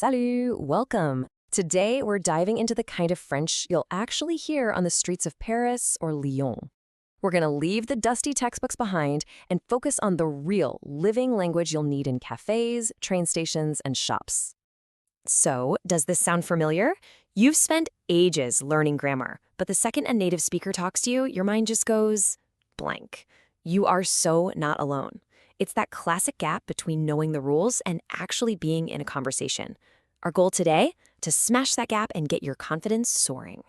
Salut, welcome. Today we're diving into the kind of French you'll actually hear on the streets of Paris or Lyon. We're going to leave the dusty textbooks behind and focus on the real, living language you'll need in cafes, train stations, and shops. So, does this sound familiar? You've spent ages learning grammar, but the second a native speaker talks to you, your mind just goes blank. You are so not alone. It's that classic gap between knowing the rules and actually being in a conversation. Our goal today? To smash that gap and get your confidence soaring.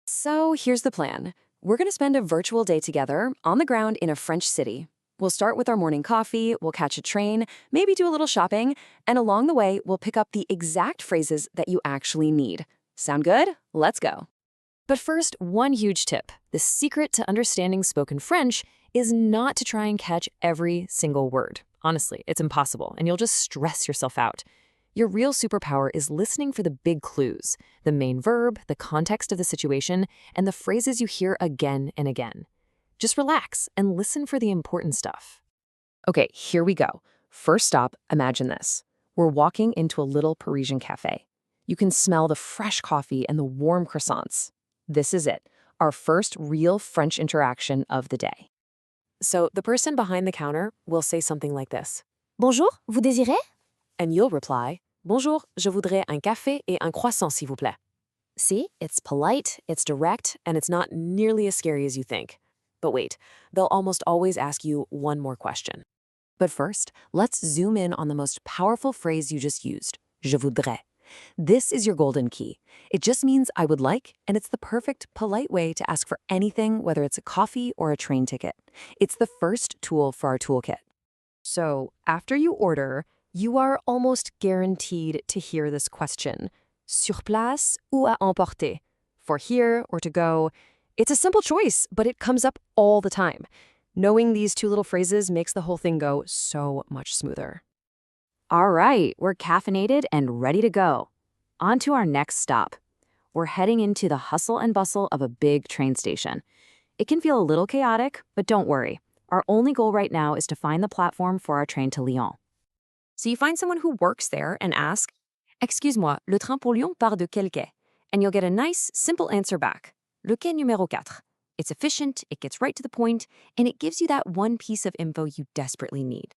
So here's the plan. We're going to spend a virtual day together on the ground in a French city. We'll start with our morning coffee, we'll catch a train, maybe do a little shopping, and along the way, we'll pick up the exact phrases that you actually need. Sound good? Let's go. But first, one huge tip. The secret to understanding spoken French is not to try and catch every single word. Honestly, it's impossible, and you'll just stress yourself out. Your real superpower is listening for the big clues, the main verb, the context of the situation, and the phrases you hear again and again. Just relax and listen for the important stuff. Okay, here we go. First stop, imagine this. We're walking into a little Parisian cafe. You can smell the fresh coffee and the warm croissants. This is it, our first real French interaction of the day. So the person behind the counter will say something like this. Bonjour, vous désirez? And you'll reply, Bonjour, je voudrais un café et un croissant, s'il vous plaît. See, it's polite, it's direct, and it's not nearly as scary as you think. But wait, they'll almost always ask you one more question. But first, let's zoom in on the most powerful phrase you just used, je voudrais. This is your golden key. It just means I would like, and it's the perfect, polite way to ask for anything, whether it's a coffee or a train ticket. It's the first tool for our toolkit. So, after you order, you are almost guaranteed to hear this question, sur place ou à emporter, for here or to go. It's a simple choice, but it comes up all the time. Knowing these two little phrases makes the whole thing go so much smoother. All right, we're caffeinated and ready to go. On to our next stop. We're heading into the hustle and bustle of a big train station. It can feel a little chaotic, but don't worry. Our only goal right now is to find the platform for our train to Lyon. So you find someone who works there and ask, Excuse-moi, le train pour Lyon part de quel quai? And you'll get a nice, simple answer back. Le quai numéro 4. It's efficient, it gets right to the point, and it gives you that one piece of info you desperately need.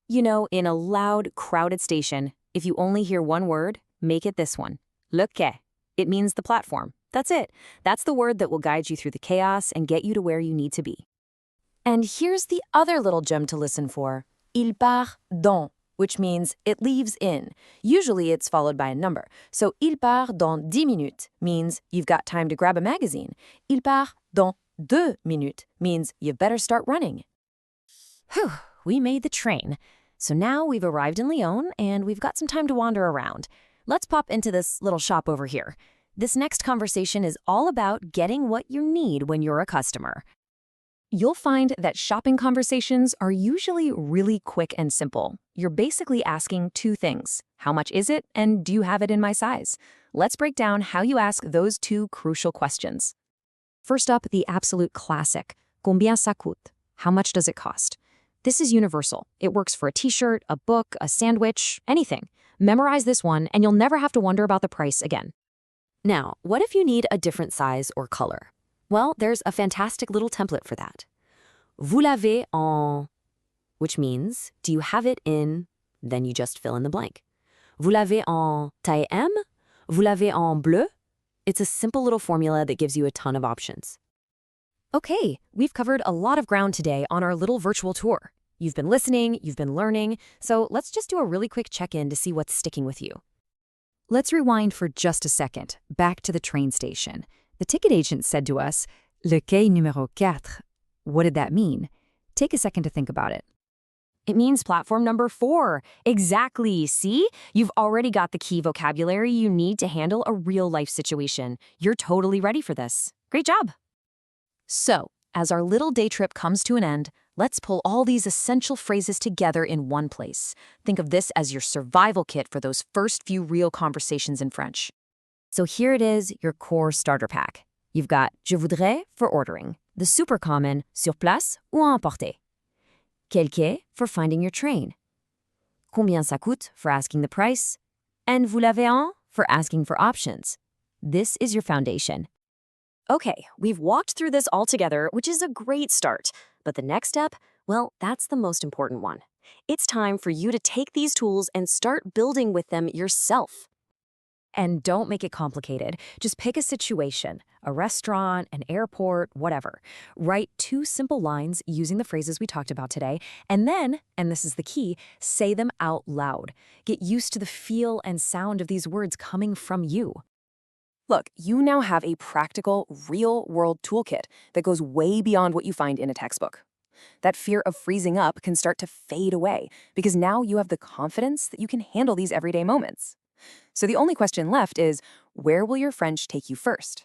You know, in a loud, crowded station, if you only hear one word, make it this one. Le quai. It means the platform. That's it. That's the word that will guide you through the chaos and get you to where you need to be. And here's the other little gem to listen for. Il part dans, which means it leaves in. Usually it's followed by a number. So il part dans 10 minutes means you've got time to grab a magazine. Il part dans 2 minutes means you better start running. Whew, we made the train. So now we've arrived in Lyon and we've got some time to wander around. Let's pop into this little shop over here. This next conversation is all about getting what you need when you're a customer. You'll find that shopping conversations are usually really quick and simple. You're basically asking two things. How much is it, and do you have it in my size? Let's break down how you ask those two crucial questions. First up, the absolute classic. Combien ça coûte? How much does it cost? This is universal. It works for a t-shirt, a book, a sandwich, anything. Memorize this one, and you'll never have to wonder about the price again. Now, what if you need a different size or color? Well, there's a fantastic little template for that. Vous l'avez en, which means, do you have it in, then you just fill in the blank. Vous l'avez en taille M? Vous l'avez en bleu? It's a simple little formula that gives you a ton of options. Okay, we've covered a lot of ground today on our little virtual tour. You've been listening, you've been learning, so let's just do a really quick check-in to see what's sticking with you. Let's rewind for just a second, back to the train station. The ticket agent said to us, Le quai numéro 4. What did that mean? Take a second to think about it. It means platform number 4. Exactly, see? You've already got the key vocabulary you need to handle a real-life situation. You're totally ready for this. Great job! So, as our little day trip comes to an end, let's pull all these essential phrases together in one place. Think of this as your survival kit for those first few real conversations in French. So here it is, your core starter pack. You've got je voudrais for ordering, the super common sur place ou à emporter. Quel quai for finding your train. Combien ça coûte for asking the price. And vous l'avez un for asking for options. This is your foundation. Okay, we've walked through this all together, which is a great start. But the next step, well, that's the most important one. It's time for you to take these tools and start building with them yourself. And don't make it complicated. Just pick a situation, a restaurant, an airport, whatever. Write 2 simple lines using the phrases we talked about today, and then, and this is the key, say them out loud. Get used to the feel and sound of these words coming from you. Look, you now have a practical, real-world toolkit that goes way beyond what you find in a textbook. That fear of freezing up can start to fade away because now you have the confidence that you can handle these everyday moments. So the only question left is, where will your French take you first?